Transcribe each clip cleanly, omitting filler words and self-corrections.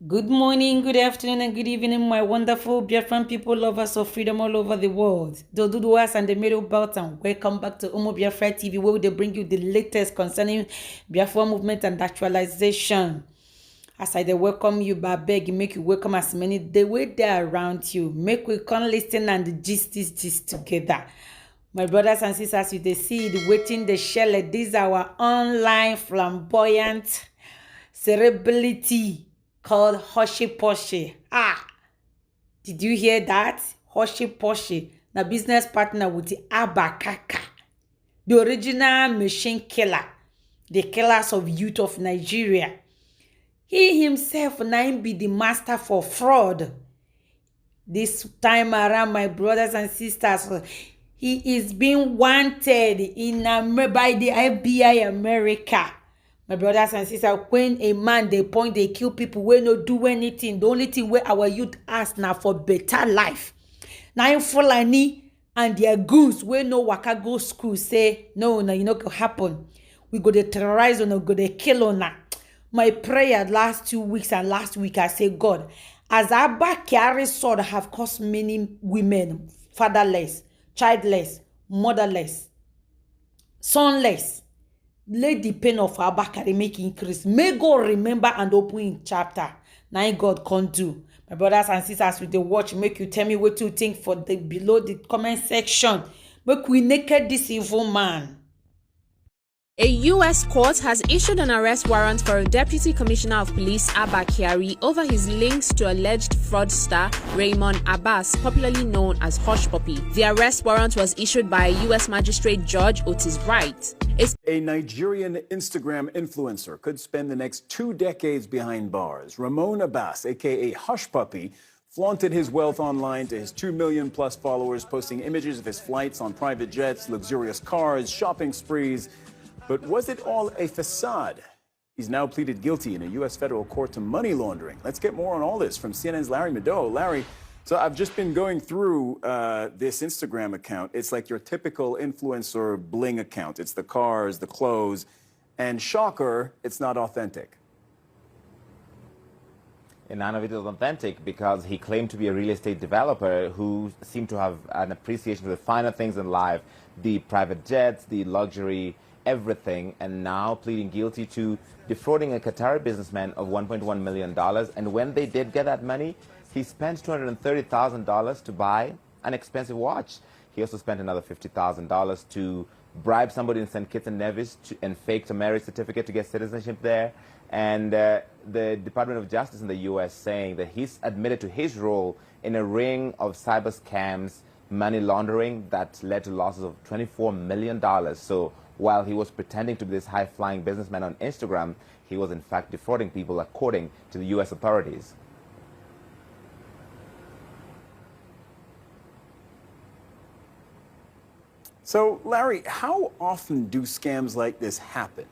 Good morning, good afternoon, and good evening, my wonderful Biafran people, lovers of freedom all over the world. The Duduas and the Middle Belt, and welcome back to Omo Biafra TV, where they bring you the latest concerning Biafra movement and actualization. As I dey welcome you, but I beg you, make you welcome as many the way they around you. Make we come listen and gist this together. My brothers and sisters, you dey see the waiting the shell. This is our online flamboyant celebrity called Hushposhi. Did you hear that? Hushposhi, na business partner with the Abba Kyari, the original machine killer, the killers of youth of Nigeria. He himself now be the master for fraud. This time around, my brothers and sisters, he is being wanted by the FBI America. My brothers and sisters, when a man they point, they kill people, we no do anything. The only thing where our youth ask now for better life. Now in Fulani and their goons, we no waka go school, say, no, you know go happen. We go to terrorize on, go to kill on. My prayer last 2 weeks and last week, I say, God, as Abba Kyari sword have caused many women fatherless, childless, motherless, sonless, let the pain of Abba Kyari make increase. May God remember and open in chapter. Now God can't do. My brothers and sisters, with the watch, make you tell me what you think for the below the comment section. Make we naked this evil man. A U.S. court has issued an arrest warrant for a Deputy Commissioner of Police, Abba Kyari, over his links to alleged fraudster Raymond Abbas, popularly known as Hushposhi. The arrest warrant was issued by a U.S. Magistrate Judge Otis Wright. A Nigerian Instagram influencer could spend the next 2 decades behind bars. Raymond Abbas, aka Hushposhi, flaunted his wealth online to his 2 million plus followers, posting images of his flights on private jets, luxurious cars, shopping sprees. But was it all a facade? He's now pleaded guilty in a U.S. federal court to money laundering. Let's get more on all this from CNN's Larry Mado. Larry, so I've just been going through this Instagram account. It's like your typical influencer bling account. It's the cars, the clothes, and shocker, it's not authentic. And none of it is authentic because he claimed to be a real estate developer who seemed to have an appreciation for the finer things in life, the private jets, the luxury, everything, and now pleading guilty to defrauding a Qatari businessman of $1.1 million. And when they did get that money, he spent $230,000 to buy an expensive watch. He also spent another $50,000 to bribe somebody in St. Kitts and Nevis and faked a marriage certificate to get citizenship there. And the Department of Justice in the U.S. saying that he's admitted to his role in a ring of cyber scams, money laundering that led to losses of $24 million. So while he was pretending to be this high-flying businessman on Instagram, he was in fact defrauding people according to the U.S. authorities. So, Larry, how often do scams like this happen?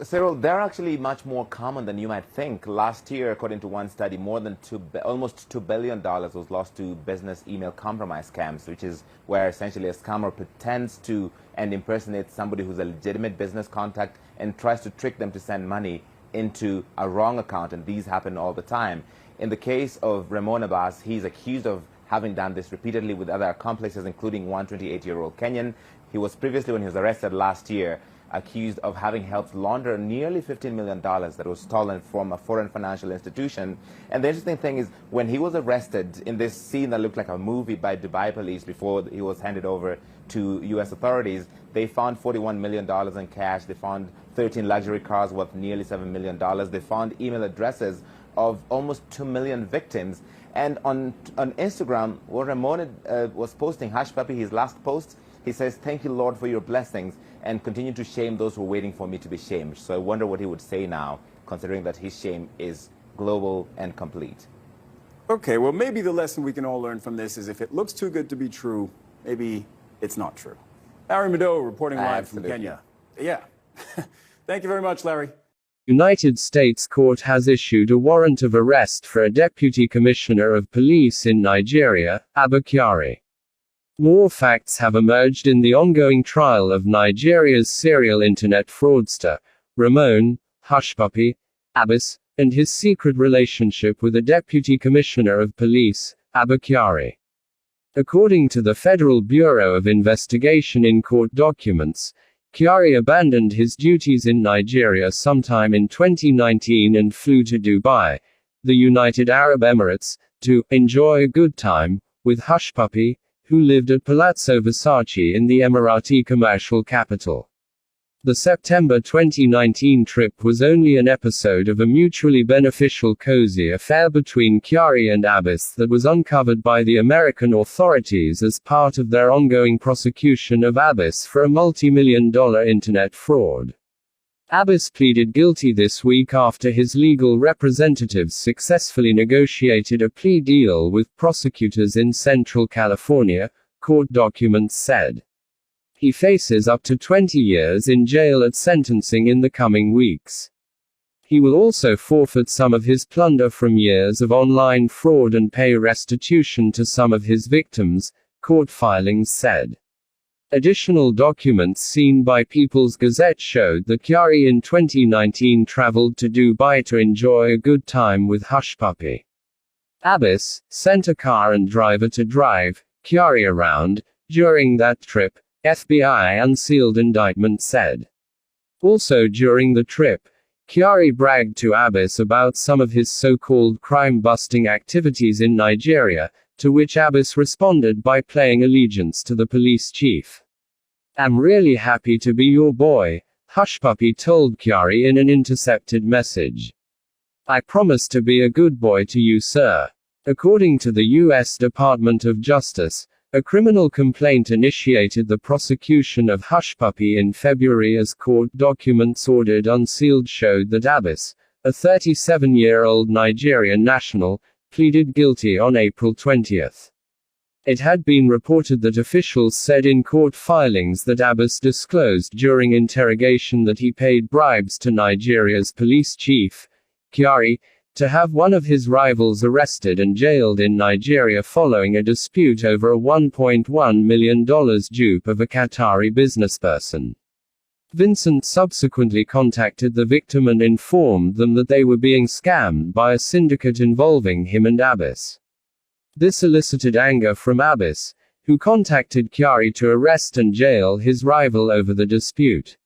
Cyril, they're actually much more common than you might think. Last year, according to one study, more than almost $2 billion was lost to business email compromise scams, which is where essentially a scammer pretends to and impersonates somebody who's a legitimate business contact and tries to trick them to send money into a wrong account, and these happen all the time. In the case of Raymond Abbas, he's accused of having done this repeatedly with other accomplices, including one 28-year-old Kenyan. He was previously, when he was arrested last year, accused of having helped launder nearly $15 million that was stolen from a foreign financial institution. And the interesting thing is, when he was arrested in this scene that looked like a movie by Dubai police before he was handed over to U.S. authorities, they found $41 million in cash. They found 13 luxury cars worth nearly $7 million. They found email addresses of almost 2 million victims. And on Instagram, when Ramon was posting Hushposhi, his last post, he says, "Thank you, Lord, for your blessings, and continue to shame those who are waiting for me to be shamed." So I wonder what he would say now, considering that his shame is global and complete. Okay, well, maybe the lesson we can all learn from this is if it looks too good to be true, maybe it's not true. Larry Mado reporting live from Kenya. Yeah. Thank you very much, Larry. United States Court has issued a warrant of arrest for a Deputy Commissioner of Police in Nigeria, Abba Kyari. More facts have emerged in the ongoing trial of Nigeria's serial internet fraudster, Raymond Hushposhi, Abbas, and his secret relationship with a deputy commissioner of police, Abba Kyari. According to the Federal Bureau of Investigation in court documents, Kyari abandoned his duties in Nigeria sometime in 2019 and flew to Dubai, the United Arab Emirates, to enjoy a good time with Hushposhi, who lived at Palazzo Versace in the Emirati commercial capital. The September 2019 trip was only an episode of a mutually beneficial cozy affair between Kyari and Abbas that was uncovered by the American authorities as part of their ongoing prosecution of Abbas for a multi-million-dollar internet fraud. Abbas pleaded guilty this week after his legal representatives successfully negotiated a plea deal with prosecutors in Central California, court documents said. He faces up to 20 years in jail at sentencing in the coming weeks. He will also forfeit some of his plunder from years of online fraud and pay restitution to some of his victims, court filings said. Additional documents seen by People's Gazette showed that Kyari in 2019 traveled to Dubai to enjoy a good time with Hushposhi. Abbas sent a car and driver to drive Kyari around during that trip, FBI unsealed indictment said. Also during the trip, Kyari bragged to Abbas about some of his so-called crime-busting activities in Nigeria, to which Abbas responded by playing allegiance to the police chief. "I'm really happy to be your boy," Hushposhi told Kyari in an intercepted message. "I promise to be a good boy to you, sir." According to the U.S. Department of Justice, a criminal complaint initiated the prosecution of Hushposhi in February as court documents ordered unsealed showed that Abbas, a 37-year-old Nigerian national, pleaded guilty on April 20. It had been reported that officials said in court filings that Abbas disclosed during interrogation that he paid bribes to Nigeria's police chief, Kyari, to have one of his rivals arrested and jailed in Nigeria following a dispute over a $1.1 million dupe of a Qatari businessperson. Vincent subsequently contacted the victim and informed them that they were being scammed by a syndicate involving him and Abbas. This elicited anger from Abbas, who contacted Kyari to arrest and jail his rival over the dispute.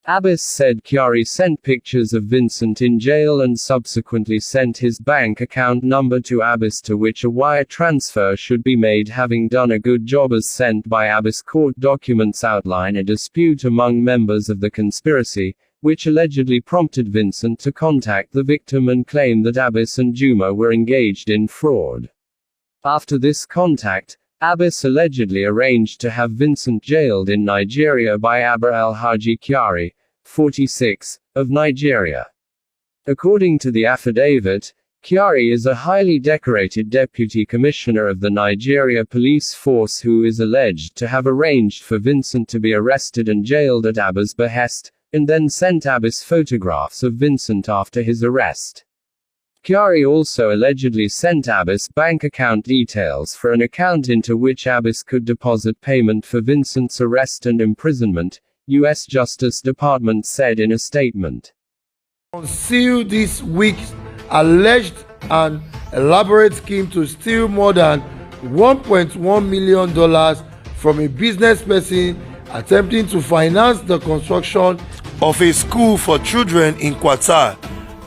Abbas said Kyari sent pictures of Vincent in jail and subsequently sent his bank account number to Abbas, to which a wire transfer should be made, having done a good job as sent by Abbas. Court documents outline a dispute among members of the conspiracy, which allegedly prompted Vincent to contact the victim and claim that Abbas and Juma were engaged in fraud. After this contact, Abbas allegedly arranged to have Vincent jailed in Nigeria by Abba Alhaji Kyari, 46, of Nigeria. According to the affidavit, Kyari is a highly decorated deputy commissioner of the Nigeria police force who is alleged to have arranged for Vincent to be arrested and jailed at Abba's behest, and then sent Abbas photographs of Vincent after his arrest. Kyari also allegedly sent Abbas bank account details for an account into which Abbas could deposit payment for Vincent's arrest and imprisonment, U.S. Justice Department said in a statement. Unsealed this week's alleged and elaborate scheme to steal more than $1.1 million from a business person attempting to finance the construction of a school for children in Qatar,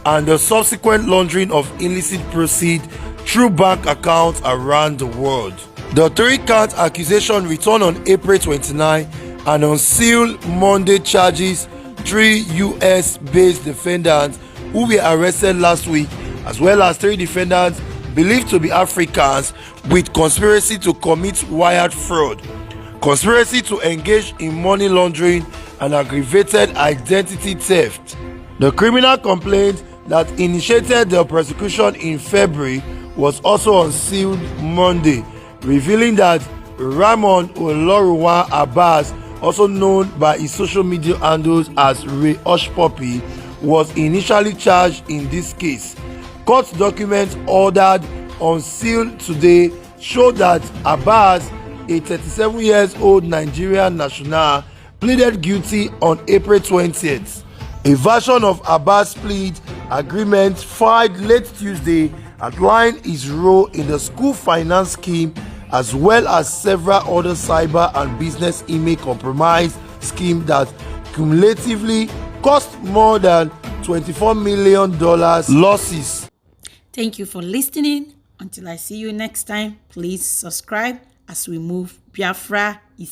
and the subsequent laundering of illicit proceeds through bank accounts around the world. The three-count accusation returned on April 29 and unsealed Monday charges three US-based defendants who were arrested last week, as well as three defendants believed to be Africans with conspiracy to commit wire fraud, conspiracy to engage in money laundering, and aggravated identity theft. The criminal complaint that initiated the prosecution in February was also unsealed Monday, revealing that Ramon Oloruwa Abbas, also known by his social media handles as Ray Hushposhi, was initially charged in this case. Court documents ordered unsealed today show that Abbas, a 37-year-old Nigerian national, pleaded guilty on April 20th. A version of Abbas' plea agreement filed late Tuesday outlined his role in the school finance scheme as well as several other cyber and business email compromise schemes that cumulatively cost more than $24 million losses. Thank you for listening. Until I see you next time, please subscribe as we move. Biafra is